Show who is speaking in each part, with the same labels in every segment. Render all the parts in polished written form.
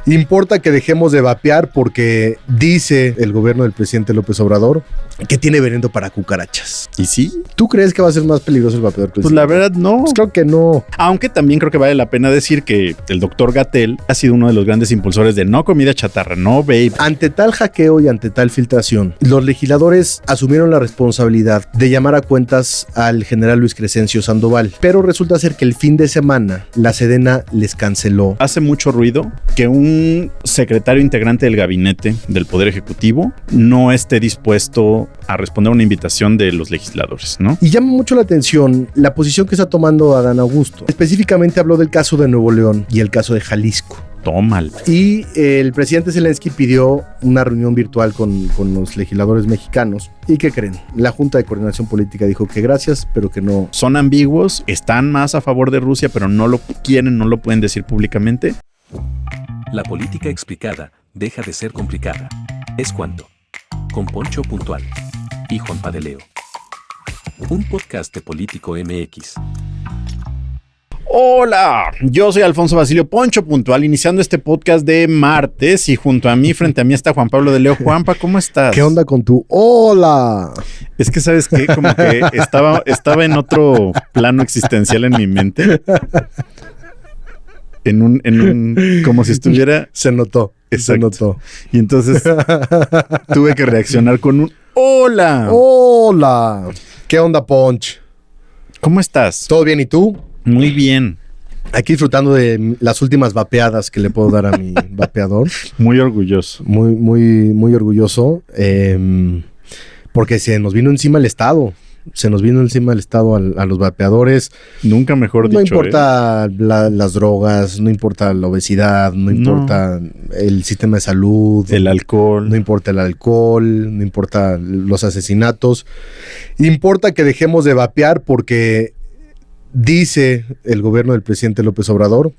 Speaker 1: Importa que dejemos de vapear porque dice el gobierno del presidente López Obrador que tiene veneno para cucarachas.
Speaker 2: ¿Y sí?
Speaker 1: ¿Tú crees que va a ser más peligroso el vapeador que el
Speaker 2: Pues la verdad no.
Speaker 1: Pues creo que no.
Speaker 2: Aunque también creo que vale la pena decir que el doctor Gatell ha sido uno de los grandes impulsores de no comida chatarra, no vape.
Speaker 1: Ante tal hackeo y ante tal filtración, los legisladores asumieron la responsabilidad de llamar a cuentas al general Luis Crescencio Sandoval, pero resulta ser que el fin de semana la Sedena les canceló.
Speaker 2: Hace mucho ruido que un secretario integrante del gabinete del Poder Ejecutivo no esté dispuesto a responder a una invitación de los legisladores, ¿no?
Speaker 1: Y llama mucho la atención la posición que está tomando Adán Augusto. Específicamente habló del caso de Nuevo León y el caso de Jalisco.
Speaker 2: Tómala.
Speaker 1: Y el presidente Zelensky pidió una reunión virtual con los legisladores mexicanos. ¿Y qué creen? La Junta de Coordinación Política dijo que gracias, pero que no.
Speaker 2: Son ambiguos, están más a favor de Rusia, pero no lo quieren, no lo pueden decir públicamente.
Speaker 3: La política explicada deja de ser complicada. Es cuanto. Con Poncho Puntual y Juan Padeleo. Un podcast de Político MX.
Speaker 2: Hola, yo soy Alfonso Basilio Poncho Puntual, iniciando este podcast de martes y junto a mí, frente a mí está Juan Pablo de Leo. Juanpa, ¿cómo estás?
Speaker 1: ¿Qué onda con tu hola?
Speaker 2: Es que, ¿sabes qué? Como que estaba en otro plano existencial en mi mente. En un como si estuviera...
Speaker 1: Se notó.
Speaker 2: Exacto.
Speaker 1: Se notó.
Speaker 2: Y entonces tuve que reaccionar con un hola.
Speaker 1: Hola. ¿Qué onda, Ponch?
Speaker 2: ¿Cómo estás?
Speaker 1: ¿Todo bien y tú?
Speaker 2: Muy bien.
Speaker 1: Aquí disfrutando de las últimas vapeadas que le puedo dar a mi vapeador.
Speaker 2: Muy orgulloso.
Speaker 1: Muy orgulloso. Porque se nos vino encima el Estado. Se nos vino encima el Estado a los vapeadores.
Speaker 2: Nunca mejor dicho.
Speaker 1: No importa las drogas, no importa la obesidad, no importa el sistema de salud.
Speaker 2: El alcohol.
Speaker 1: No importa el alcohol, no importa los asesinatos. Importa que dejemos de vapear porque dice el gobierno del presidente López Obrador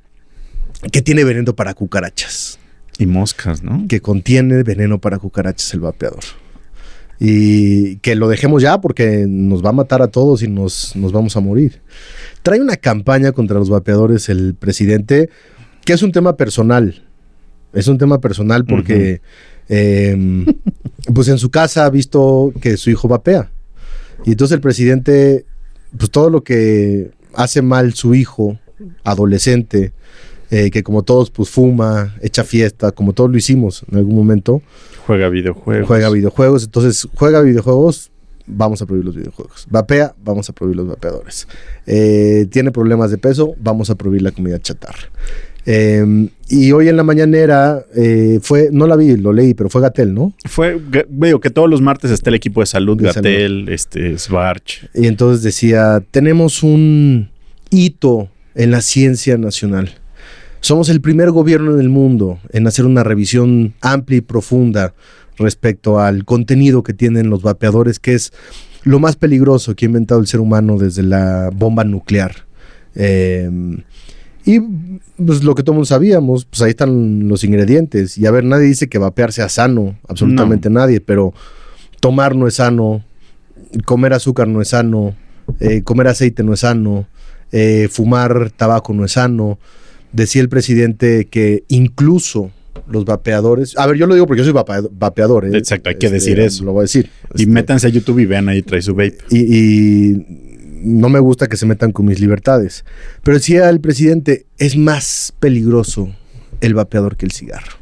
Speaker 1: que tiene veneno para cucarachas.
Speaker 2: Y moscas, ¿no?
Speaker 1: Que contiene veneno para cucarachas el vapeador. Y que lo dejemos ya porque nos va a matar a todos y nos vamos a morir. Trae una campaña contra los vapeadores el presidente, que es un tema personal. Es un tema personal porque pues en su casa ha visto que su hijo vapea. Y entonces el presidente, pues todo lo que hace mal su hijo, adolescente, que como todos pues fuma, echa fiesta, como todos lo hicimos en algún momento.
Speaker 2: Juega videojuegos.
Speaker 1: Entonces juega videojuegos, vamos a prohibir los videojuegos. Vapea, vamos a prohibir los vapeadores. Tiene problemas de peso, vamos a prohibir la comida chatarra. Y hoy en la mañanera no la vi, lo leí, pero fue Gatell, ¿no?
Speaker 2: Veo que todos los martes está el equipo de salud, Gatell, Schwarz.
Speaker 1: Y entonces decía, tenemos un hito en la ciencia nacional. Somos el primer gobierno en el mundo en hacer una revisión amplia y profunda respecto al contenido que tienen los vapeadores, que es lo más peligroso que ha inventado el ser humano desde la bomba nuclear. Y pues lo que todos sabíamos, pues ahí están los ingredientes. Y a ver, nadie dice que vapear sea sano, absolutamente nadie, pero tomar no es sano, comer azúcar no es sano, comer aceite no es sano, fumar tabaco no es sano. Decía el presidente que incluso los vapeadores... A ver, yo lo digo porque yo soy vapeador.
Speaker 2: Exacto, hay que decir eso.
Speaker 1: Lo voy a decir.
Speaker 2: Y métanse a YouTube y vean ahí, trae su vape.
Speaker 1: Y no me gusta que se metan con mis libertades. Pero decía el presidente, es más peligroso el vapeador que el cigarro.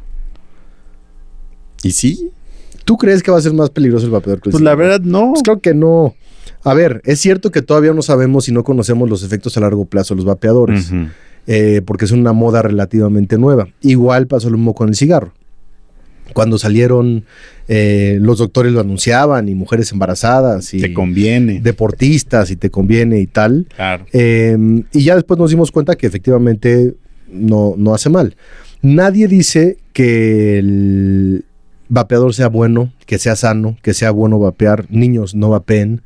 Speaker 2: ¿Y sí?
Speaker 1: ¿Tú crees que va a ser más peligroso el vapeador que el cigarro?
Speaker 2: Pues la verdad no.
Speaker 1: Pues creo que no. A ver, es cierto que todavía no sabemos y no conocemos los efectos a largo plazo de los vapeadores. Uh-huh. Porque es una moda relativamente nueva. Igual pasó lo mismo con el cigarro. Cuando salieron, los doctores lo anunciaban, y mujeres embarazadas, y
Speaker 2: te conviene,
Speaker 1: deportistas, y te conviene y tal.
Speaker 2: Claro.
Speaker 1: Y ya después nos dimos cuenta que efectivamente no hace mal. Nadie dice que el vapeador sea bueno, que sea sano, que sea bueno vapear. Niños, no vapeen.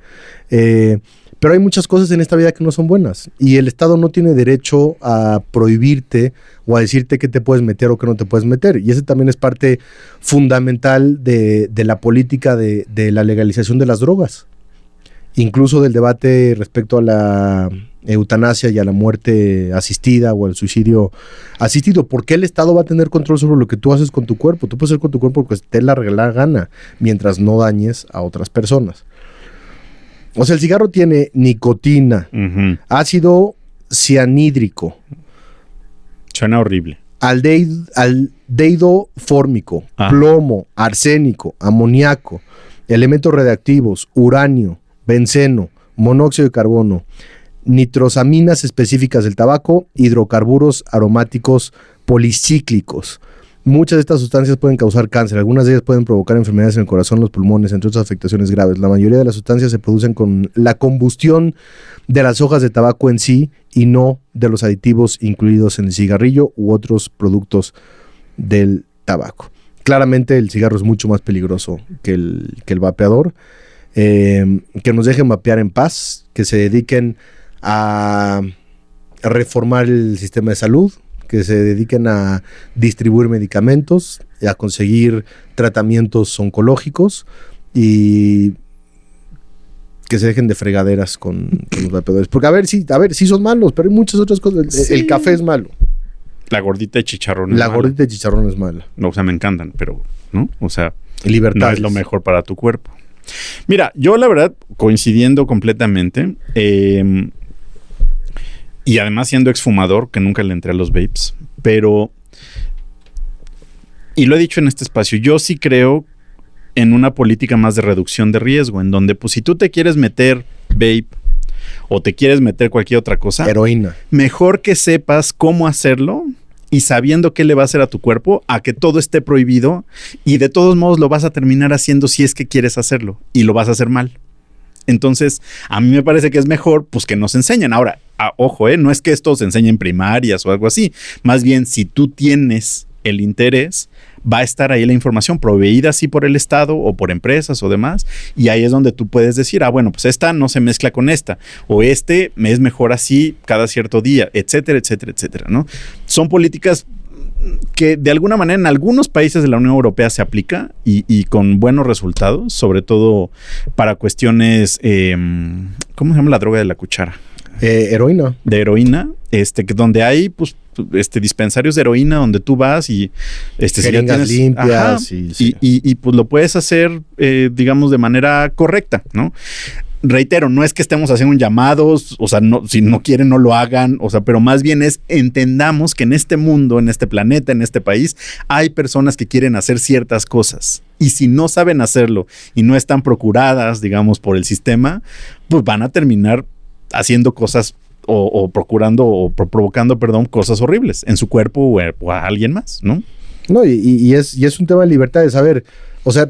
Speaker 1: Pero hay muchas cosas en esta vida que no son buenas y el Estado no tiene derecho a prohibirte o a decirte qué te puedes meter o qué no te puedes meter. Y ese también es parte fundamental de la política de la legalización de las drogas. Incluso del debate respecto a la eutanasia y a la muerte asistida o al suicidio asistido. ¿Por qué el Estado va a tener control sobre lo que tú haces con tu cuerpo? Tú puedes hacer con tu cuerpo porque te la gana, mientras no dañes a otras personas. O sea, el cigarro tiene nicotina, ácido cianhídrico.
Speaker 2: Suena horrible.
Speaker 1: Aldehído fórmico, plomo, arsénico, amoníaco, elementos radiactivos, uranio, benceno, monóxido de carbono, nitrosaminas específicas del tabaco, hidrocarburos aromáticos policíclicos. Muchas de estas sustancias pueden causar cáncer, algunas de ellas pueden provocar enfermedades en el corazón, los pulmones, entre otras afectaciones graves. La mayoría de las sustancias se producen con la combustión de las hojas de tabaco en sí y no de los aditivos incluidos en el cigarrillo u otros productos del tabaco. Claramente el cigarro es mucho más peligroso que el vapeador. Que nos dejen vapear en paz, que se dediquen a reformar el sistema de salud, que se dediquen a distribuir medicamentos, a conseguir tratamientos oncológicos y que se dejen de fregaderas con los vapeadores. Porque a ver, sí son malos, pero hay muchas otras cosas. Sí. El café es malo.
Speaker 2: La gordita de chicharrón
Speaker 1: gordita de chicharrón es mala.
Speaker 2: No, o sea, me encantan, pero, ¿no? O sea,
Speaker 1: libertades.
Speaker 2: No es lo mejor para tu cuerpo. Mira, yo la verdad, coincidiendo completamente, y además siendo exfumador, que nunca le entré a los vapes, pero, y lo he dicho en este espacio, yo sí creo en una política más de reducción de riesgo, en donde pues si tú te quieres meter vape o te quieres meter cualquier otra cosa,
Speaker 1: heroína,
Speaker 2: mejor que sepas cómo hacerlo y sabiendo qué le va a hacer a tu cuerpo, a que todo esté prohibido y de todos modos lo vas a terminar haciendo si es que quieres hacerlo y lo vas a hacer mal. Entonces, a mí me parece que es mejor pues que nos enseñen. Ahora, ojo, no es que esto se enseñe en primarias o algo así. Más bien, si tú tienes el interés, va a estar ahí la información proveída así por el Estado o por empresas o demás. Y ahí es donde tú puedes decir, bueno, pues esta no se mezcla con esta. O este me es mejor así cada cierto día, etcétera, etcétera, etcétera, ¿no? Son políticas que de alguna manera en algunos países de la Unión Europea se aplica y con buenos resultados, sobre todo para cuestiones, ¿cómo se llama la droga de la cuchara?
Speaker 1: Heroína.
Speaker 2: De heroína, donde hay pues dispensarios de heroína donde tú vas y
Speaker 1: jeringas limpias
Speaker 2: y pues lo puedes hacer digamos de manera correcta, ¿no? Reitero, no es que estemos haciendo un llamado, o sea, no, si no quieren no lo hagan, o sea, pero más bien es entendamos que en este mundo, en este planeta, en este país, hay personas que quieren hacer ciertas cosas y si no saben hacerlo y no están procuradas, digamos, por el sistema, pues van a terminar haciendo cosas o procurando o provocando, cosas horribles en su cuerpo o a alguien más, ¿no?
Speaker 1: No, y es un tema de libertad de saber. O sea,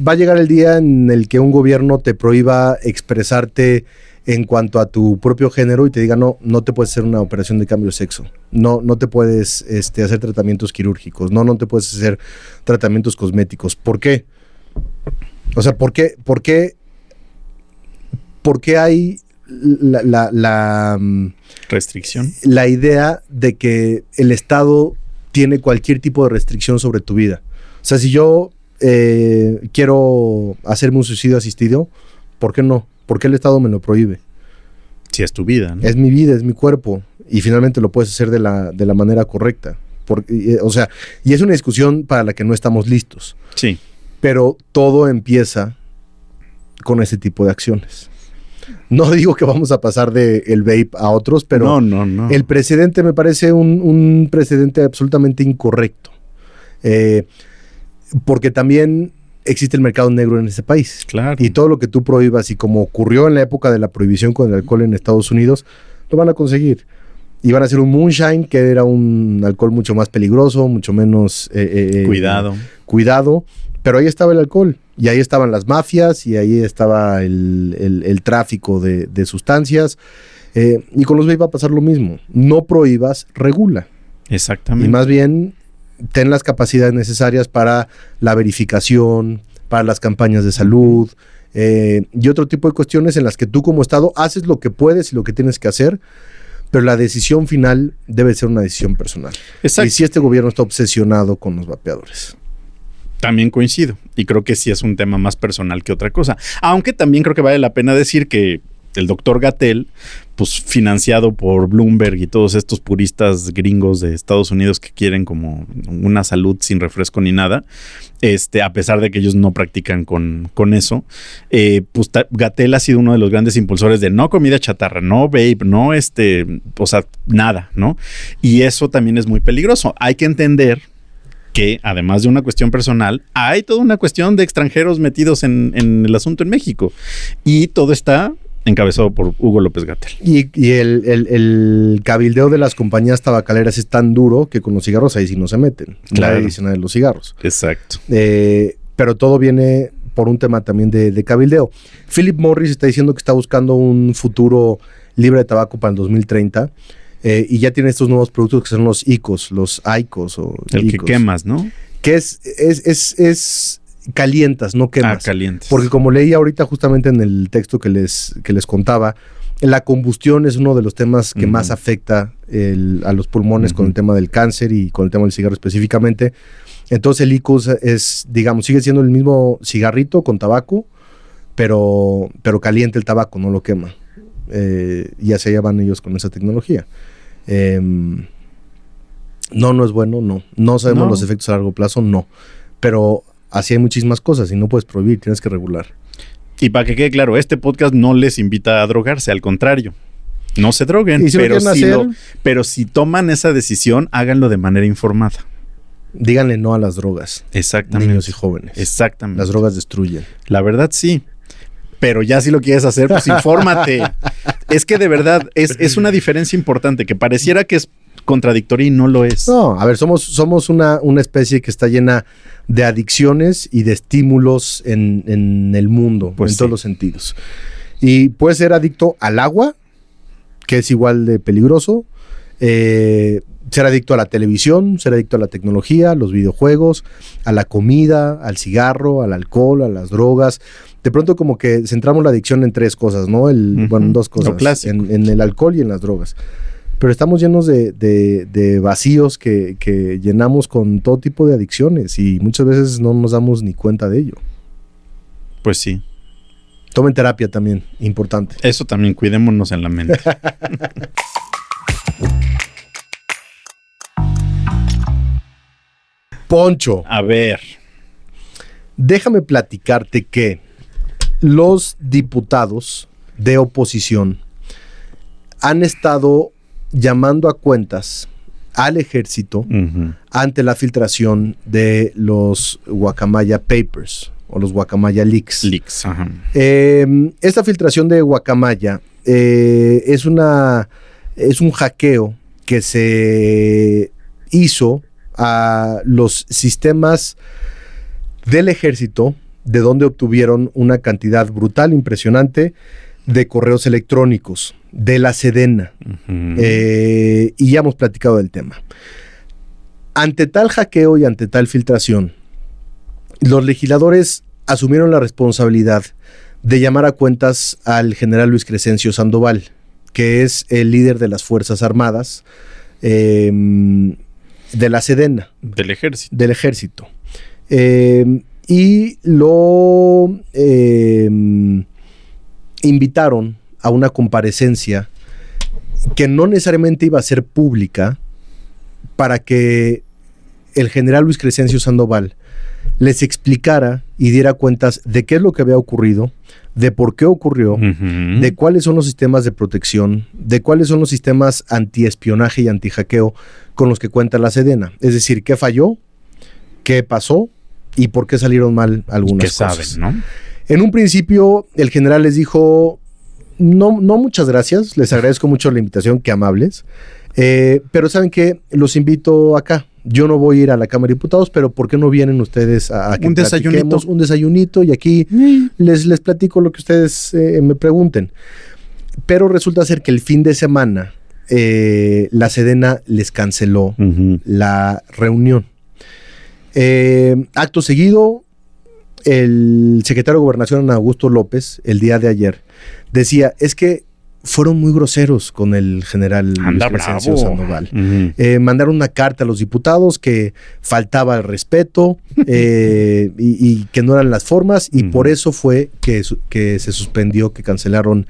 Speaker 1: va a llegar el día en el que un gobierno te prohíba expresarte en cuanto a tu propio género y te diga, no te puedes hacer una operación de cambio de sexo. No te puedes hacer tratamientos quirúrgicos. No te puedes hacer tratamientos cosméticos. ¿Por qué? O sea, ¿por qué hay la
Speaker 2: restricción? La
Speaker 1: idea de que el Estado tiene cualquier tipo de restricción sobre tu vida. O sea, si yo quiero hacerme un suicidio asistido, ¿por qué no? ¿Por qué el Estado me lo prohíbe?
Speaker 2: Si es tu vida, ¿no?
Speaker 1: Es mi vida, es mi cuerpo y finalmente lo puedes hacer de la manera correcta. O sea, y es una discusión para la que no estamos listos.
Speaker 2: Sí.
Speaker 1: Pero todo empieza con ese tipo de acciones. No digo que vamos a pasar del vape a otros, pero
Speaker 2: no.
Speaker 1: El precedente me parece un precedente absolutamente incorrecto. Porque también existe el mercado negro en este país.
Speaker 2: Claro.
Speaker 1: Y todo lo que tú prohíbas, y como ocurrió en la época de la prohibición con el alcohol en Estados Unidos, lo van a conseguir. Y van a hacer un moonshine, que era un alcohol mucho más peligroso, mucho menos... Cuidado. Pero ahí estaba el alcohol, y ahí estaban las mafias, y ahí estaba el tráfico de sustancias. Y con los vape va a pasar lo mismo. No prohíbas, regula.
Speaker 2: Exactamente.
Speaker 1: Y más bien, ten las capacidades necesarias para la verificación, para las campañas de salud, y otro tipo de cuestiones en las que tú como Estado haces lo que puedes y lo que tienes que hacer, pero la decisión final debe ser una decisión personal.
Speaker 2: Exacto.
Speaker 1: Y si este gobierno está obsesionado con los vapeadores.
Speaker 2: También coincido. Y creo que sí es un tema más personal que otra cosa. Aunque también creo que vale la pena decir que el doctor Gatell pues financiado por Bloomberg y todos estos puristas gringos de Estados Unidos que quieren como una salud sin refresco ni nada, a pesar de que ellos no practican con eso, pues Gatell ha sido uno de los grandes impulsores de no comida chatarra, no vape, no o sea, nada, ¿no? Y eso también es muy peligroso. Hay que entender que además de una cuestión personal, hay toda una cuestión de extranjeros metidos en el asunto en México. Y todo está encabezado por Hugo López-Gatell.
Speaker 1: Y el cabildeo de las compañías tabacaleras es tan duro que con los cigarros ahí sí no se meten.
Speaker 2: Claro.
Speaker 1: La edición de los cigarros.
Speaker 2: Exacto.
Speaker 1: Pero todo viene por un tema también de cabildeo. Philip Morris está diciendo que está buscando un futuro libre de tabaco para el 2030. Y ya tiene estos nuevos productos que son los IQOS, los IQOS o
Speaker 2: el
Speaker 1: IQOS,
Speaker 2: que quemas, ¿no?
Speaker 1: Que es calientas, no quemas.
Speaker 2: Calientes.
Speaker 1: Porque como leí ahorita justamente en el texto que les contaba, la combustión es uno de los temas que más afecta a los pulmones con el tema del cáncer y con el tema del cigarro específicamente. Entonces el IQOS es, digamos, sigue siendo el mismo cigarrito con tabaco, pero caliente el tabaco, no lo quema. Y hacia allá van ellos con esa tecnología. No es bueno, no. No sabemos los efectos a largo plazo, no. Pero así hay muchísimas cosas y no puedes prohibir, tienes que regular.
Speaker 2: Y para que quede claro, este podcast no les invita a drogarse, al contrario. No se droguen,
Speaker 1: si
Speaker 2: pero si toman esa decisión, háganlo de manera informada.
Speaker 1: Díganle no a las drogas.
Speaker 2: Exactamente.
Speaker 1: Niños y jóvenes.
Speaker 2: Exactamente.
Speaker 1: Las drogas destruyen.
Speaker 2: La verdad, sí. Pero ya si lo quieres hacer, pues infórmate. Es que de verdad es una diferencia importante que pareciera que es contradictoria y no lo es.
Speaker 1: No, a ver, somos una especie que está llena de adicciones y de estímulos en el mundo,
Speaker 2: pues
Speaker 1: en todos los sentidos. Y puedes ser adicto al agua, que es igual de peligroso, ser adicto a la televisión, ser adicto a la tecnología, a los videojuegos, a la comida, al cigarro, al alcohol, a las drogas. De pronto como que centramos la adicción en tres cosas, ¿no? Bueno, en dos cosas, en el alcohol y en las drogas. Pero estamos llenos de vacíos que llenamos con todo tipo de adicciones y muchas veces no nos damos ni cuenta de ello.
Speaker 2: Pues sí.
Speaker 1: Tomen terapia también, importante.
Speaker 2: Eso también, cuidémonos en la mente.
Speaker 1: Poncho.
Speaker 2: A ver.
Speaker 1: Déjame platicarte que los diputados de oposición han estado llamando a cuentas al ejército ante la filtración de los Guacamaya Papers o los Guacamaya Leaks.
Speaker 2: Ajá.
Speaker 1: Esta filtración de Guacamaya es un hackeo que se hizo a los sistemas del ejército, de donde obtuvieron una cantidad brutal, impresionante, de correos electrónicos, de la Sedena. Y ya hemos platicado del tema. Ante tal hackeo y ante tal filtración, los legisladores asumieron la responsabilidad de llamar a cuentas al general Luis Crescencio Sandoval, que es el líder de las Fuerzas Armadas, de la Sedena.
Speaker 2: Del ejército.
Speaker 1: Del ejército. Y lo invitaron a una comparecencia que no necesariamente iba a ser pública, para que el general Luis Crescencio Sandoval les explicara y diera cuentas de qué es lo que había ocurrido, de por qué ocurrió, de cuáles son los sistemas de protección, de cuáles son los sistemas antiespionaje y antihackeo con los que cuenta la Sedena. Es decir, qué falló, qué pasó y por qué salieron mal algunas cosas.
Speaker 2: Saben, ¿no?
Speaker 1: En un principio, el general les dijo, no muchas gracias, les agradezco mucho la invitación, qué amables, pero ¿saben qué? Los invito acá. Yo no voy a ir a la Cámara de Diputados, pero ¿por qué no vienen ustedes a que
Speaker 2: un desayunito?
Speaker 1: Un desayunito y aquí les platico lo que ustedes me pregunten. Pero resulta ser que el fin de semana la Sedena les canceló la reunión. Acto seguido, el secretario de Gobernación, Ana Augusto López, el día de ayer, decía, es que fueron muy groseros con el general Luis Crescencio Sandoval. Mandaron una carta a los diputados que faltaba el respeto y que no eran las formas, y por eso fue que se suspendió, que cancelaron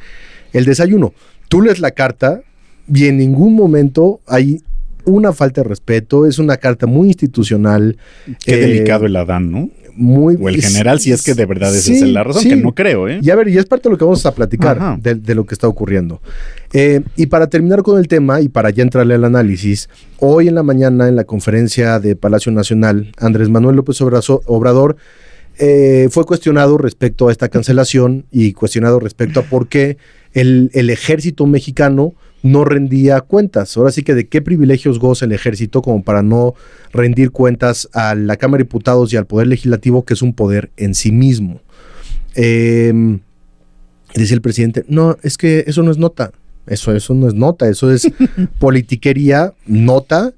Speaker 1: el desayuno. tú lees la carta y en ningún momento hay una falta de respeto, es una carta muy institucional.
Speaker 2: Qué delicado el Adán, ¿no? O el general, si es que de verdad esa es la razón, que no creo, ¿eh?
Speaker 1: Y a ver, y es parte de lo que vamos a platicar de lo que está ocurriendo. Y para terminar con el tema y para ya entrarle al análisis, hoy en la mañana en la conferencia de Palacio Nacional, Andrés Manuel López Obrador fue cuestionado respecto a esta cancelación y cuestionado respecto a por qué el ejército mexicano no rendía cuentas. Ahora sí que de qué privilegios goza el ejército como para no rendir cuentas a la Cámara de Diputados y al Poder Legislativo, que es un poder en sí mismo. Dice el presidente, no, es que eso no es nota. Eso no es nota, eso es politiquería, nota.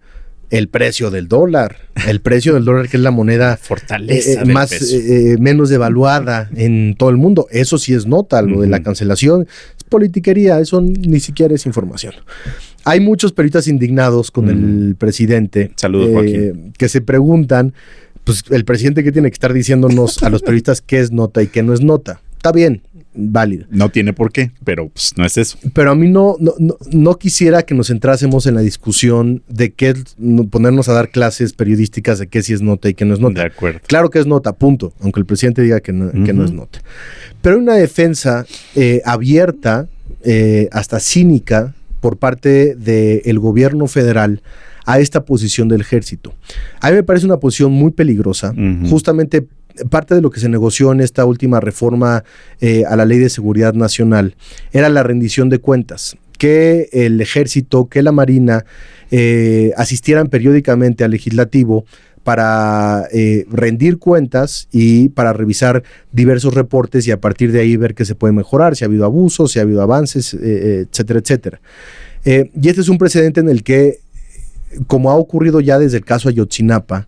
Speaker 1: El precio del dólar, que es la moneda
Speaker 2: fortaleza
Speaker 1: más menos devaluada en todo el mundo. Eso sí es nota, lo de la cancelación. Es politiquería, eso ni siquiera es información. Hay muchos periodistas indignados con el presidente.
Speaker 2: Saludos, Joaquín.
Speaker 1: Que se preguntan, pues el presidente que tiene que estar diciéndonos a los periodistas qué es nota y qué no es nota. Está bien, válido.
Speaker 2: No tiene por qué, pero pues no es eso.
Speaker 1: Pero a mí no quisiera que nos entrásemos en la discusión de qué ponernos a dar clases periodísticas de qué sí es nota y qué no es nota.
Speaker 2: De acuerdo.
Speaker 1: Claro que es nota, punto, aunque el presidente diga que no es nota. Pero hay una defensa abierta, hasta cínica, por parte del gobierno federal a esta posición del ejército. A mí me parece una posición muy peligrosa, justamente. Parte de lo que se negoció en esta última reforma a la Ley de Seguridad Nacional era la rendición de cuentas, que el ejército, que la marina asistieran periódicamente al legislativo para rendir cuentas y para revisar diversos reportes y a partir de ahí ver qué se puede mejorar, si ha habido abusos, si ha habido avances, etcétera, etcétera. Y este es un precedente en el que, como ha ocurrido ya desde el caso Ayotzinapa,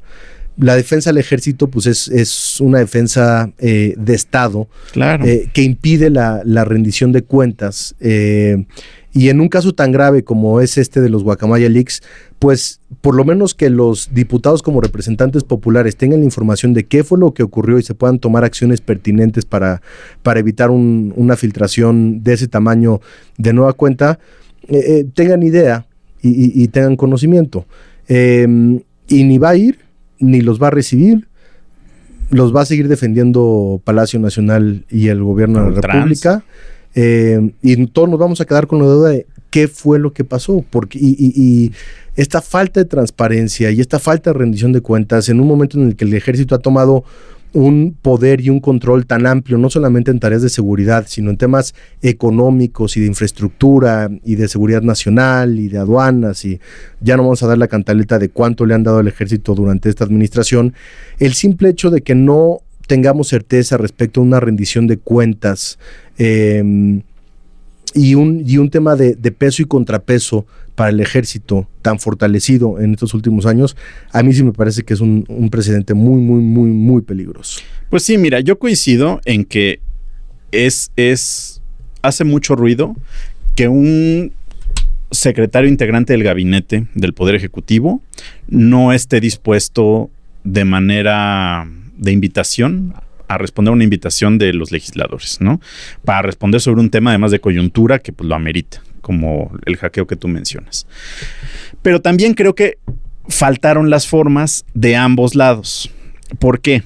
Speaker 1: la defensa del ejército pues es una defensa de Estado,
Speaker 2: claro,
Speaker 1: que impide la rendición de cuentas. Y en un caso tan grave como es este de los Guacamaya Leaks, pues por lo menos que los diputados como representantes populares tengan la información de qué fue lo que ocurrió y se puedan tomar acciones pertinentes para evitar una filtración de ese tamaño de nueva cuenta, tengan idea y tengan conocimiento. Y ni va a ir, ni los va a recibir, los va a seguir defendiendo Palacio Nacional y el gobierno de la República, y todos nos vamos a quedar con la duda de qué fue lo que pasó, porque y esta falta de transparencia y esta falta de rendición de cuentas en un momento en el que el ejército ha tomado un poder y un control tan amplio, no solamente en tareas de seguridad, sino en temas económicos y de infraestructura y de seguridad nacional y de aduanas, y ya no vamos a dar la cantaleta de cuánto le han dado al ejército durante esta administración. El simple hecho de que no tengamos certeza respecto a una rendición de cuentas y un tema de peso y contrapeso para el ejército tan fortalecido en estos últimos años, a mí sí me parece que es un precedente muy, muy, muy, muy peligroso.
Speaker 2: Pues sí, mira, yo coincido en que hace mucho ruido que un secretario integrante del gabinete del Poder Ejecutivo no esté dispuesto de manera de invitación a responder a una invitación de los legisladores, ¿no? Para responder sobre un tema además de coyuntura que pues lo amerita, como el hackeo que tú mencionas. Pero también creo que faltaron las formas de ambos lados. ¿Por qué?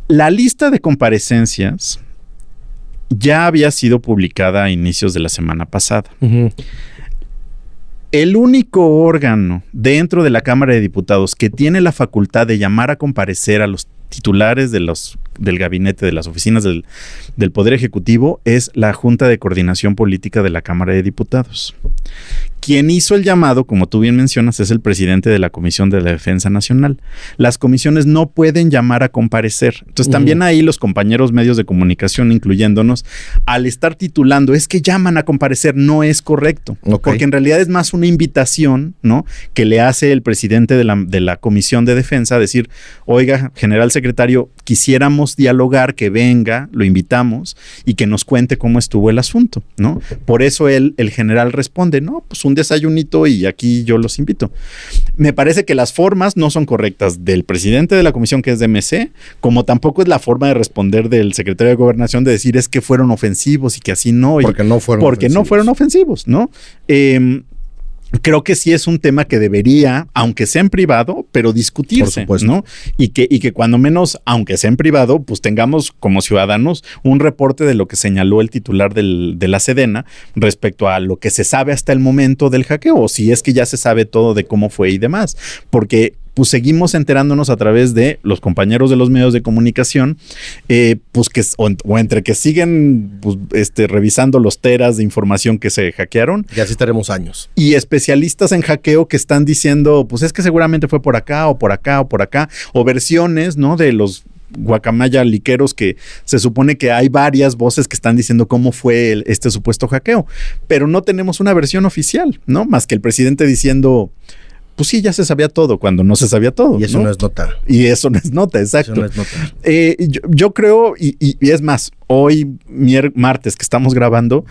Speaker 2: La lista de comparecencias ya había sido publicada a inicios de la semana pasada. El único órgano dentro de la Cámara de Diputados que tiene la facultad de llamar a comparecer a los titulares del gabinete, de las oficinas del Poder Ejecutivo, es la Junta de Coordinación Política de la Cámara de Diputados. Quien hizo el llamado, como tú bien mencionas, es el presidente de la Comisión de la Defensa Nacional. Las comisiones no pueden llamar a comparecer. Entonces, también ahí los compañeros medios de comunicación, incluyéndonos, al estar titulando, es que llaman a comparecer, no es correcto. Okay. Porque en realidad es más una invitación, ¿no?, que le hace el presidente de la Comisión de Defensa a decir, oiga, general secretario, quisiéramos dialogar, que venga, lo invitamos y que nos cuente cómo estuvo el asunto, ¿no? Por eso el general responde, no, pues un desayunito y aquí yo los invito. Me parece que las formas no son correctas del presidente de la comisión, que es de MC, como tampoco es la forma de responder del secretario de Gobernación de decir es que fueron ofensivos y que así no.
Speaker 1: Porque no fueron
Speaker 2: ofensivos, ¿no? Creo que sí es un tema que debería, aunque sea en privado, pero discutirse, ¿no? Y que cuando menos, aunque sea en privado, pues tengamos como ciudadanos un reporte de lo que señaló el titular de la Sedena respecto a lo que se sabe hasta el momento del hackeo, o si es que ya se sabe todo de cómo fue y demás. Porque pues seguimos enterándonos a través de los compañeros de los medios de comunicación, pues que o entre que siguen pues, revisando los teras de información que se hackearon.
Speaker 1: Y así estaremos años.
Speaker 2: Y especialistas en hackeo que están diciendo, pues es que seguramente fue por acá o por acá o por acá, o versiones, ¿no? De los guacamaya liqueros, que se supone que hay varias voces que están diciendo cómo fue este supuesto hackeo, pero no tenemos una versión oficial, ¿no? Más que el presidente diciendo, pues sí, ya se sabía todo, cuando no se sabía todo.
Speaker 1: Y eso no es nota.
Speaker 2: Y eso no es nota, exacto. Eso no es nota. Yo creo, y es más, hoy, martes, que estamos grabando,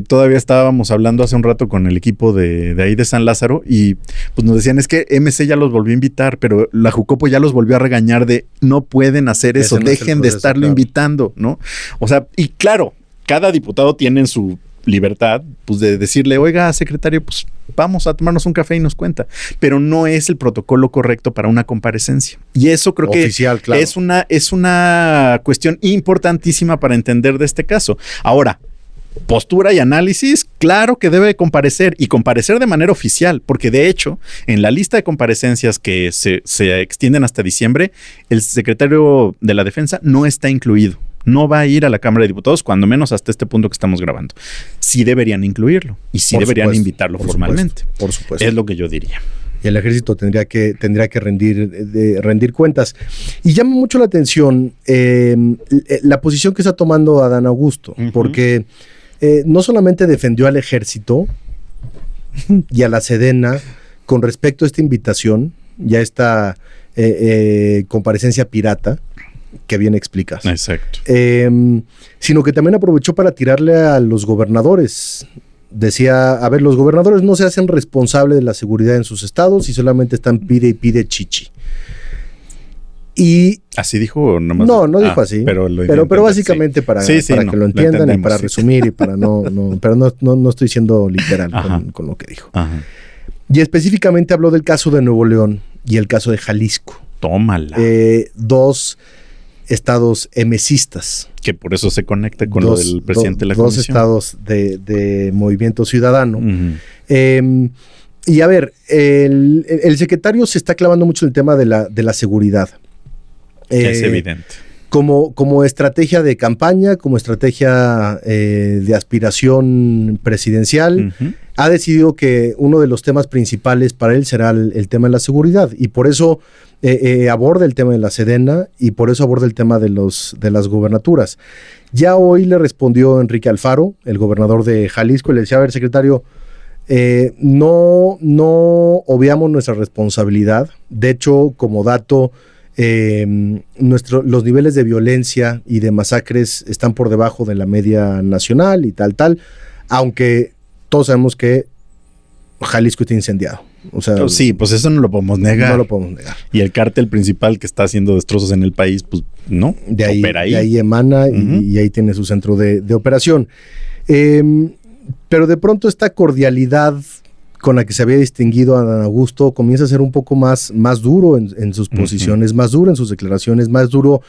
Speaker 2: todavía estábamos hablando hace un rato con el equipo de ahí de San Lázaro, y pues nos decían, es que MC ya los volvió a invitar, pero la Jucopo ya los volvió a regañar de no pueden hacer eso, dejen de estarlo invitando, ¿no? O sea, y claro, cada diputado tiene su libertad, pues de decirle, oiga, secretario, pues vamos a tomarnos un café y nos cuenta, pero no es el protocolo correcto para una comparecencia. Y eso creo
Speaker 1: oficial,
Speaker 2: que
Speaker 1: claro,
Speaker 2: es una cuestión importantísima para entender de este caso. Ahora, postura y análisis, claro que debe comparecer, y comparecer de manera oficial, porque de hecho, en la lista de comparecencias que se extienden hasta diciembre, el secretario de la Defensa no está incluido. No va a ir a la Cámara de Diputados, cuando menos hasta este punto que estamos grabando. Sí deberían incluirlo y sí deberían invitarlo formalmente.
Speaker 1: Por supuesto.
Speaker 2: Es lo que yo diría.
Speaker 1: Y el ejército tendría que rendir cuentas. Y llama mucho la atención la posición que está tomando Adán Augusto, porque no solamente defendió al ejército y a la Sedena con respecto a esta invitación y a esta comparecencia pirata, que bien explicas.
Speaker 2: Exacto.
Speaker 1: Sino que también aprovechó para tirarle a los gobernadores. Decía, a ver, los gobernadores no se hacen responsables de la seguridad en sus estados y solamente están pide y pide chichi. Y
Speaker 2: ¿así dijo o nomás?
Speaker 1: No dijo así.
Speaker 2: Pero
Speaker 1: básicamente para que lo entiendan y para resumir y para pero no estoy siendo literal con lo que dijo. Ajá. Y específicamente habló del caso de Nuevo León y el caso de Jalisco.
Speaker 2: Tómala.
Speaker 1: Dos estados emesistas.
Speaker 2: Que por eso se conecta con lo del presidente de la comisión.
Speaker 1: Dos estados de Movimiento Ciudadano. Uh-huh. Y a ver, el secretario se está clavando mucho en el tema de la seguridad.
Speaker 2: Es evidente.
Speaker 1: Como estrategia de campaña, como estrategia de aspiración presidencial, uh-huh, ha decidido que uno de los temas principales para él será el tema de la seguridad. Y por eso aborda el tema de la Sedena y por eso aborda el tema de las gobernaturas. Ya hoy le respondió Enrique Alfaro, el gobernador de Jalisco, y le decía, a ver, secretario, no obviamos nuestra responsabilidad. De hecho, como dato, los niveles de violencia y de masacres están por debajo de la media nacional y tal, aunque todos sabemos que Jalisco está incendiado. O sea,
Speaker 2: sí, pues eso no lo podemos negar.
Speaker 1: No lo podemos negar.
Speaker 2: Y el cártel principal que está haciendo destrozos en el país, pues no, opera ahí.
Speaker 1: De ahí emana, uh-huh, y ahí tiene su centro de operación. Pero de pronto esta cordialidad con la que se había distinguido a Adán Augusto comienza a ser un poco más duro en sus posiciones, uh-huh, más duro en sus declaraciones, más duro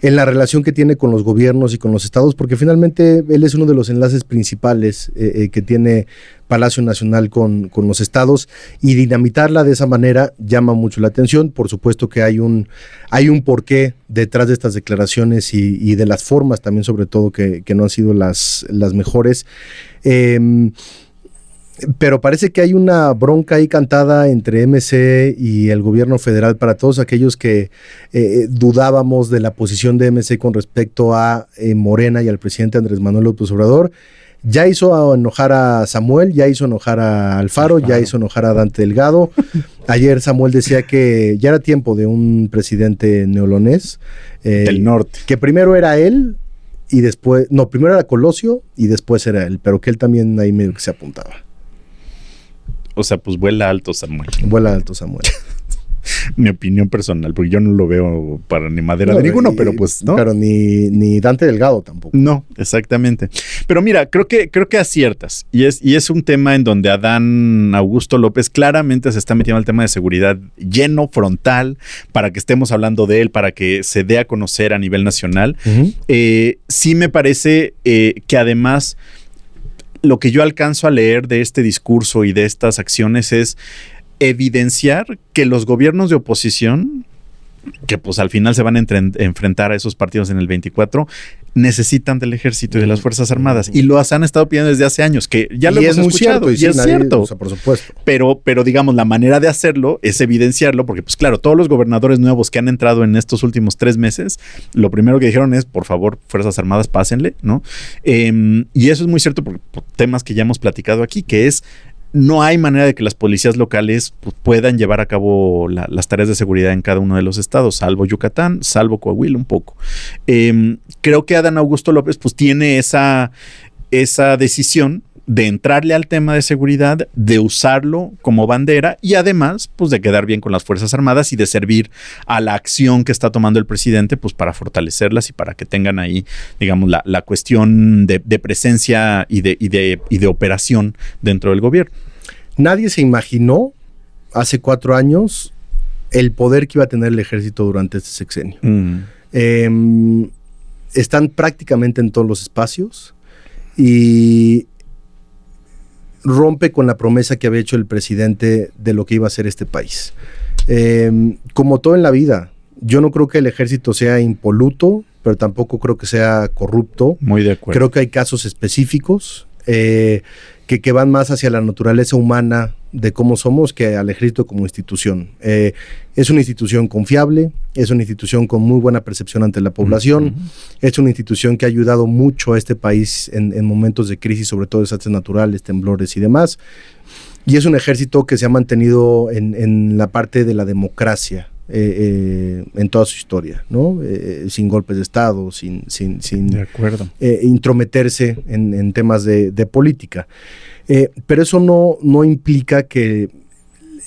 Speaker 1: en la relación que tiene con los gobiernos y con los estados, porque finalmente él es uno de los enlaces principales que tiene Palacio Nacional con los estados, y dinamitarla de esa manera llama mucho la atención. Por supuesto que hay un porqué detrás de estas declaraciones y de las formas también, sobre todo, que no han sido las mejores. Pero parece que hay una bronca ahí cantada entre MC y el gobierno federal para todos aquellos que dudábamos de la posición de MC con respecto a Morena y al presidente Andrés Manuel López Obrador. Ya hizo enojar a Samuel, ya hizo enojar a Alfaro, ya hizo enojar a Dante Delgado. Ayer Samuel decía que ya era tiempo de un presidente neolonés.
Speaker 2: Del norte.
Speaker 1: Que primero era él y después... No, primero era Colosio y después era él, pero que él también ahí medio que se apuntaba.
Speaker 2: O sea, pues vuela alto Samuel.
Speaker 1: Vuela alto Samuel.
Speaker 2: Mi opinión personal, porque yo no lo veo para ni madera de ninguno, pero pues no.
Speaker 1: Pero ni Dante Delgado tampoco.
Speaker 2: No, exactamente. Pero mira, creo que aciertas. Y es un tema en donde Adán Augusto López claramente se está metiendo al tema de seguridad lleno, frontal, para que estemos hablando de él, para que se dé a conocer a nivel nacional. Sí me parece que además lo que yo alcanzo a leer de este discurso y de estas acciones es evidenciar que los gobiernos de oposición, que pues al final se van a enfrentar a esos partidos en el 24, necesitan del ejército y de las Fuerzas Armadas. Y lo han estado pidiendo desde hace años, que ya lo hemos escuchado.
Speaker 1: Y es cierto. O sea, por supuesto.
Speaker 2: Pero digamos, la manera de hacerlo es evidenciarlo, porque pues claro, todos los gobernadores nuevos que han entrado en estos últimos 3 meses, lo primero que dijeron es, por favor, Fuerzas Armadas, pásenle, ¿no? Y eso es muy cierto por temas que ya hemos platicado aquí, que es no hay manera de que las policías locales pues, puedan llevar a cabo las tareas de seguridad en cada uno de los estados, salvo Yucatán, salvo Coahuila un poco. Creo que Adán Augusto López pues tiene esa decisión de entrarle al tema de seguridad, de usarlo como bandera y además pues de quedar bien con las Fuerzas Armadas y de servir a la acción que está tomando el presidente pues para fortalecerlas y para que tengan ahí, digamos, la cuestión de presencia y de operación dentro del gobierno.
Speaker 1: Nadie se imaginó hace 4 años el poder que iba a tener el ejército durante este sexenio. Están prácticamente en todos los espacios y rompe con la promesa que había hecho el presidente de lo que iba a ser este país. Como todo en la vida, yo no creo que el ejército sea impoluto, pero tampoco creo que sea corrupto.
Speaker 2: Muy de acuerdo.
Speaker 1: Creo que hay casos específicos que van más hacia la naturaleza humana de cómo somos que al ejército como institución. Es una institución confiable, es una institución con muy buena percepción ante la población, es una institución que ha ayudado mucho a este país en momentos de crisis, sobre todo desastres naturales, temblores y demás, y es un ejército que se ha mantenido en la parte de la democracia en toda su historia, ¿no? Sin golpes de Estado, sin
Speaker 2: de acuerdo.
Speaker 1: Intrometerse en temas de política. Pero eso no implica que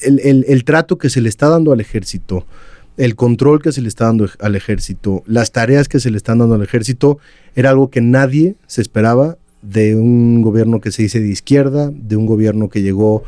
Speaker 1: el trato que se le está dando al ejército, el control que se le está dando al ejército, las tareas que se le están dando al ejército, era algo que nadie se esperaba de un gobierno que se dice de izquierda, de un gobierno que llegó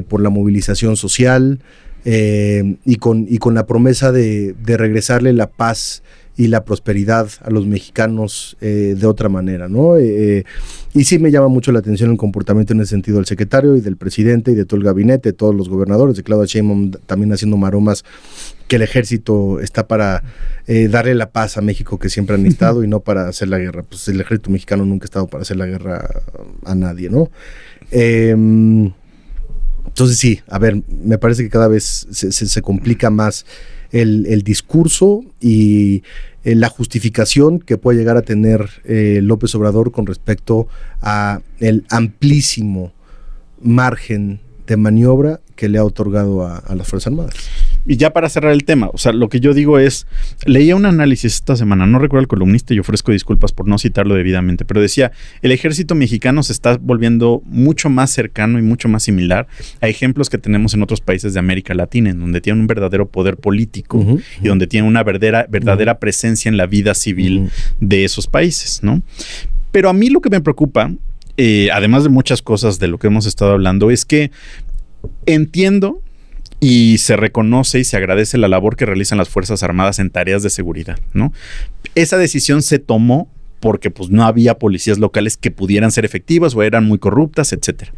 Speaker 1: por la movilización social y con la promesa de regresarle la paz y la prosperidad a los mexicanos de otra manera, ¿no? Y sí me llama mucho la atención el comportamiento en ese sentido del secretario y del presidente y de todo el gabinete, de todos los gobernadores, de Claudia Sheinbaum también haciendo maromas que el ejército está para darle la paz a México que siempre han necesitado y no para hacer la guerra. Pues el ejército mexicano nunca ha estado para hacer la guerra a nadie, ¿no? Entonces sí, a ver, me parece que cada vez se complica más el discurso y la justificación que puede llegar a tener López Obrador con respecto a el amplísimo margen de maniobra que le ha otorgado a las Fuerzas Armadas.
Speaker 2: Y ya para cerrar el tema, o sea, lo que yo digo es, leía un análisis esta semana, no recuerdo el columnista y ofrezco disculpas por no citarlo debidamente, pero decía, el ejército mexicano se está volviendo mucho más cercano y mucho más similar a ejemplos que tenemos en otros países de América Latina, en donde tiene un verdadero poder político y donde tiene una verdadera presencia en la vida civil de esos países, ¿no? Pero a mí lo que me preocupa, además de muchas cosas de lo que hemos estado hablando, es que entiendo y se reconoce y se agradece la labor que realizan las Fuerzas Armadas en tareas de seguridad, ¿no? Esa decisión se tomó porque pues, no había policías locales que pudieran ser efectivas o eran muy corruptas, etcétera.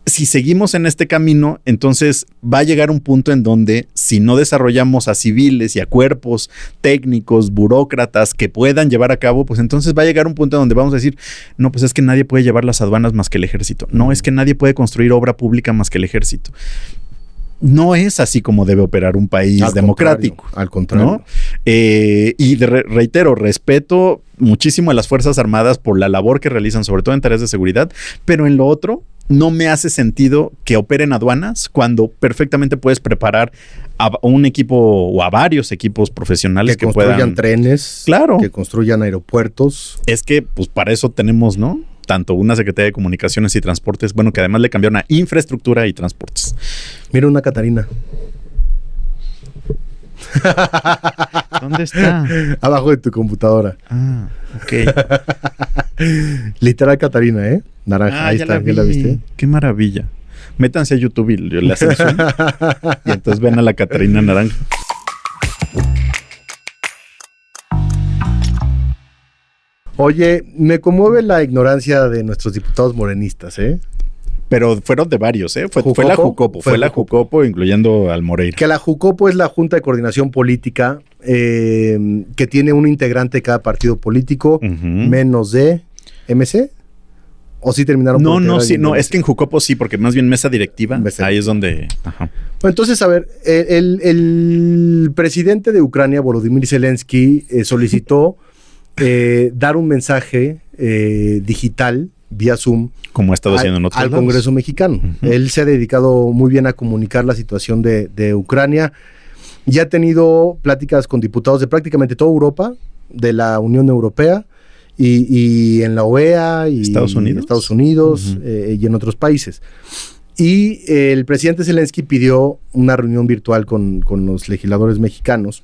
Speaker 2: Si seguimos en este camino, entonces va a llegar un punto en donde si no desarrollamos a civiles y a cuerpos técnicos, burócratas que puedan llevar a cabo, pues entonces va a llegar un punto en donde vamos a decir, no, pues es que nadie puede llevar las aduanas más que el ejército. No, es que nadie puede construir obra pública más que el ejército. no es así como debe operar un país democrático.
Speaker 1: Al contrario.
Speaker 2: ¿No? Reitero, respeto muchísimo a las Fuerzas Armadas por la labor que realizan, sobre todo en tareas de seguridad, pero en lo otro no me hace sentido que operen aduanas cuando perfectamente puedes preparar a un equipo o a varios equipos profesionales
Speaker 1: que construyan
Speaker 2: puedan...
Speaker 1: trenes,
Speaker 2: claro,
Speaker 1: que construyan aeropuertos.
Speaker 2: Es que pues para eso tenemos, ¿no? Tanto una Secretaría de Comunicaciones y Transportes, bueno, que además le cambiaron a Infraestructura y Transportes.
Speaker 1: Mira una Catarina.
Speaker 2: ¿Dónde está?
Speaker 1: Abajo de tu computadora.
Speaker 2: Ah, ok.
Speaker 1: Literal Catarina, ¿eh? Naranja, ahí está, ¿ya la viste?
Speaker 2: Qué maravilla. Métanse a YouTube y le hacen zoom. Y entonces ven a la Catarina naranja.
Speaker 1: Oye, me conmueve la ignorancia de nuestros diputados morenistas, ¿eh?
Speaker 2: Pero fueron de varios, ¿eh? Fue la Jucopo. Fue la Jucopo, incluyendo al Moreira.
Speaker 1: Que la Jucopo es la Junta de Coordinación Política, que tiene un integrante de cada partido político, menos de MC. ¿O sí terminaron?
Speaker 2: No, es que en Jucopo sí, porque más bien mesa directiva, ahí es donde... Ajá.
Speaker 1: Bueno, entonces, a ver, el presidente de Ucrania, Volodymyr Zelensky, solicitó dar un mensaje digital vía Zoom,
Speaker 2: como ha estado haciendo en otros
Speaker 1: al
Speaker 2: lados.
Speaker 1: Congreso mexicano. Él se ha dedicado muy bien a comunicar la situación de Ucrania. Ya ha tenido pláticas con diputados de prácticamente toda Europa, de la Unión Europea, y en la OEA, y Estados Unidos y en otros países. Y el presidente Zelensky pidió una reunión virtual con los legisladores mexicanos.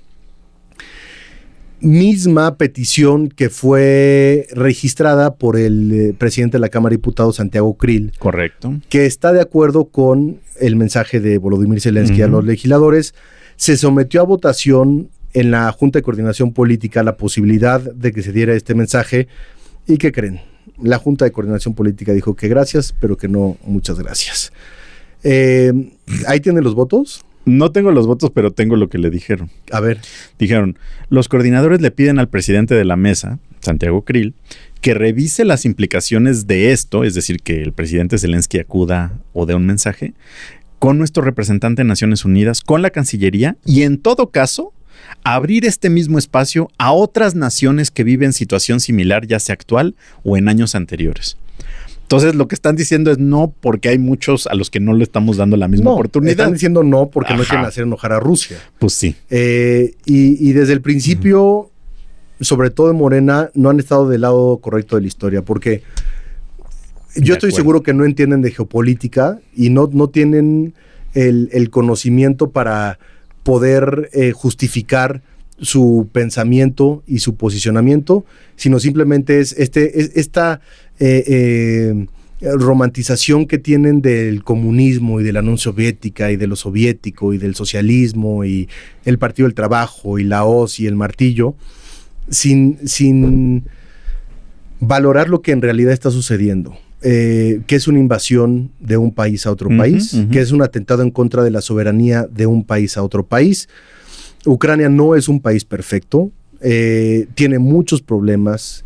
Speaker 1: Misma petición que fue registrada por el presidente de la Cámara de Diputados, Santiago Krill.
Speaker 2: Correcto.
Speaker 1: Que está de acuerdo con el mensaje de Volodymyr Zelensky a los legisladores. Se sometió a votación en la Junta de Coordinación Política la posibilidad de que se diera este mensaje. ¿Y qué creen? La Junta de Coordinación Política dijo que gracias, pero que no muchas gracias. ¿Ahí tienen los votos?
Speaker 2: No tengo los votos, pero tengo lo que le dijeron.
Speaker 1: A ver.
Speaker 2: Dijeron, los coordinadores le piden al presidente de la mesa, Santiago Krill, que revise las implicaciones de esto, es decir, que el presidente Zelensky acuda o dé un mensaje, con nuestro representante en Naciones Unidas, con la Cancillería, y en todo caso, abrir este mismo espacio a otras naciones que viven situación similar, ya sea actual o en años anteriores. Entonces, lo que están diciendo es no, porque hay muchos a los que no le estamos dando la misma oportunidad. Están
Speaker 1: diciendo no porque no quieren hacer enojar a Rusia.
Speaker 2: Pues sí.
Speaker 1: Y desde el principio, sobre todo en Morena, no han estado del lado correcto de la historia, porque yo estoy seguro que no entienden de geopolítica y no tienen el conocimiento para poder justificar su pensamiento y su posicionamiento, sino simplemente es esta romantización que tienen del comunismo y de la Unión Soviética y de lo soviético y del socialismo y el Partido del Trabajo y la hoz y el martillo, sin valorar lo que en realidad está sucediendo. Que es una invasión de un país a otro país, que es un atentado en contra de la soberanía de un país a otro país. Ucrania no es un país perfecto, tiene muchos problemas,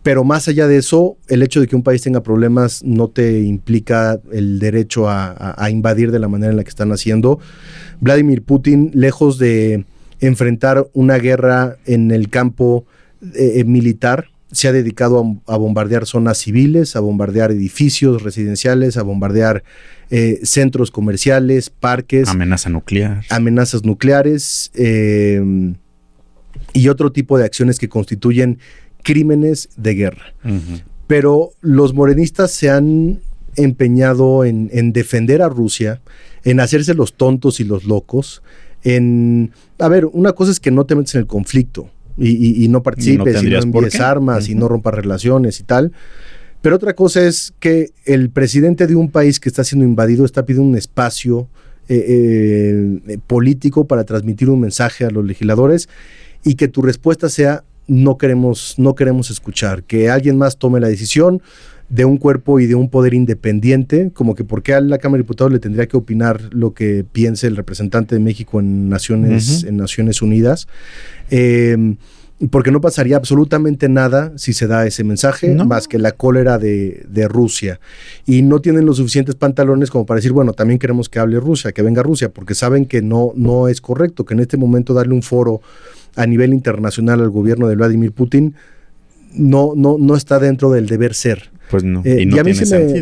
Speaker 1: pero más allá de eso, el hecho de que un país tenga problemas no te implica el derecho a invadir de la manera en la que están haciendo. Vladimir Putin, lejos de enfrentar una guerra en el campo militar, se ha dedicado a bombardear zonas civiles, a bombardear edificios residenciales, a bombardear centros comerciales, parques.
Speaker 2: Amenazas
Speaker 1: nucleares y otro tipo de acciones que constituyen crímenes de guerra. Pero los morenistas se han empeñado en defender a Rusia, en hacerse los tontos y los locos, a ver, una cosa es que no te metes en el conflicto y no participes, y no envíes armas, y no rompas relaciones y tal. Pero otra cosa es que el presidente de un país que está siendo invadido está pidiendo un espacio político para transmitir un mensaje a los legisladores y que tu respuesta sea no queremos escuchar, que alguien más tome la decisión de un cuerpo y de un poder independiente, como que por qué a la Cámara de Diputados le tendría que opinar lo que piense el representante de México en Naciones Unidas. porque no pasaría absolutamente nada si se da ese mensaje, más que la cólera de Rusia. Y no tienen los suficientes pantalones como para decir, bueno, también queremos que hable Rusia, que venga Rusia, porque saben que no es correcto, que en este momento darle un foro a nivel internacional al gobierno de Vladimir Putin no está dentro del deber ser.
Speaker 2: Pues no.
Speaker 1: Y a mí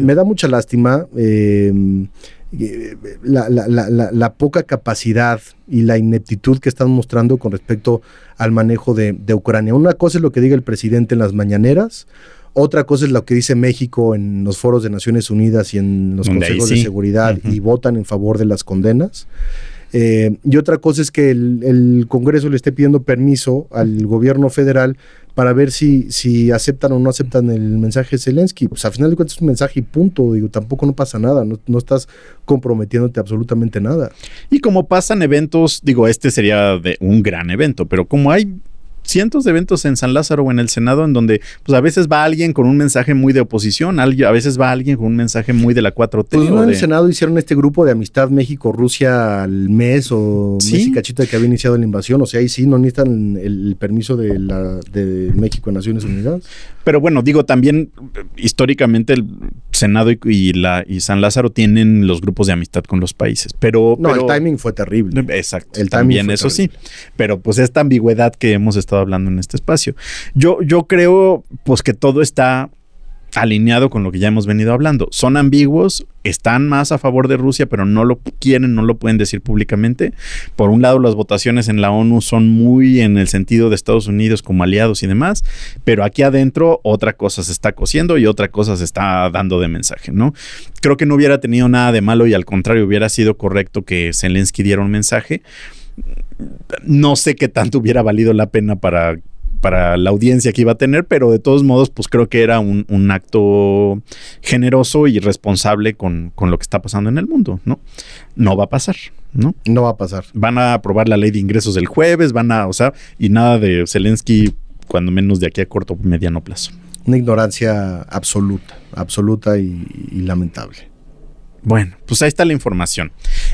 Speaker 1: me da mucha lástima la poca capacidad y la ineptitud que están mostrando con respecto al manejo de Ucrania. Una cosa es lo que diga el presidente en las mañaneras, otra cosa es lo que dice México en los foros de Naciones Unidas y en los consejos de seguridad, y votan en favor de las condenas. Y otra cosa es que el Congreso le esté pidiendo permiso al gobierno federal para ver si aceptan o no aceptan el mensaje de Zelensky. Pues al final de cuentas es un mensaje y punto. Digo, tampoco no pasa nada, no estás comprometiéndote absolutamente nada.
Speaker 2: Y como pasan eventos, digo, este sería un gran evento, pero como hay cientos de eventos en San Lázaro o en el Senado en donde pues a veces va alguien con un mensaje muy de oposición, a veces va alguien con un mensaje muy de la 4T.
Speaker 1: Pues en el Senado hicieron este grupo de amistad México-Rusia al mes o mes y cachito de que había iniciado la invasión. O sea, ahí sí no necesitan el permiso de México en Naciones Unidas.
Speaker 2: Pero bueno, digo, también históricamente el Senado y San Lázaro tienen los grupos de amistad con los países. Pero
Speaker 1: el timing fue terrible.
Speaker 2: Exacto. También eso terrible. Sí. Pero pues esta ambigüedad que hemos estado hablando en este espacio. Yo creo pues que todo está alineado con lo que ya hemos venido hablando. Son ambiguos, están más a favor de Rusia, pero no lo quieren, no lo pueden decir públicamente. Por un lado, las votaciones en la ONU son muy en el sentido de Estados Unidos como aliados y demás, pero aquí adentro otra cosa se está cociendo y otra cosa se está dando de mensaje, ¿no? Creo que no hubiera tenido nada de malo y al contrario hubiera sido correcto que Zelensky diera un mensaje. No sé qué tanto hubiera valido la pena para la audiencia que iba a tener, pero de todos modos, pues creo que era un acto generoso y responsable con lo que está pasando en el mundo, ¿no? No va a pasar, ¿no?
Speaker 1: No va a pasar.
Speaker 2: Van a aprobar la ley de ingresos el jueves, y nada de Zelensky, cuando menos de aquí a corto o mediano plazo.
Speaker 1: Una ignorancia absoluta y lamentable.
Speaker 2: Bueno, pues ahí está la información.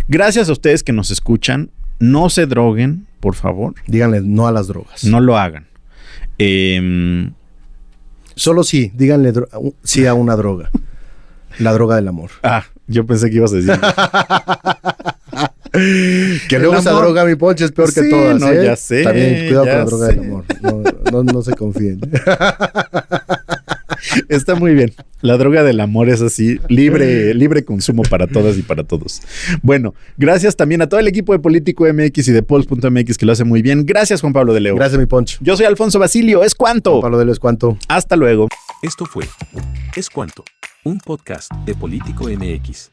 Speaker 2: Gracias a ustedes que nos escuchan. No se droguen, por favor.
Speaker 1: Díganle no a las drogas.
Speaker 2: No lo hagan.
Speaker 1: Solo sí, díganle sí a una droga. La droga del amor.
Speaker 2: Yo pensé que ibas a decir.
Speaker 1: Que luego esa droga, mi Poncho, es peor que todas.
Speaker 2: No, ya sé.
Speaker 1: También cuidado con la droga del amor. No se confíen.
Speaker 2: Está muy bien. La droga del amor es así, libre consumo para todas y para todos. Bueno, gracias también a todo el equipo de Político MX y de Pols.mx que lo hace muy bien. Gracias, Juan Pablo de Leo.
Speaker 1: Gracias, mi Poncho.
Speaker 2: Yo soy Alfonso Basilio. ¿Es cuánto?
Speaker 1: Juan Pablo de Leo, ¿es cuánto?
Speaker 2: Hasta luego.
Speaker 3: Esto fue Es Cuánto, un podcast de Político MX.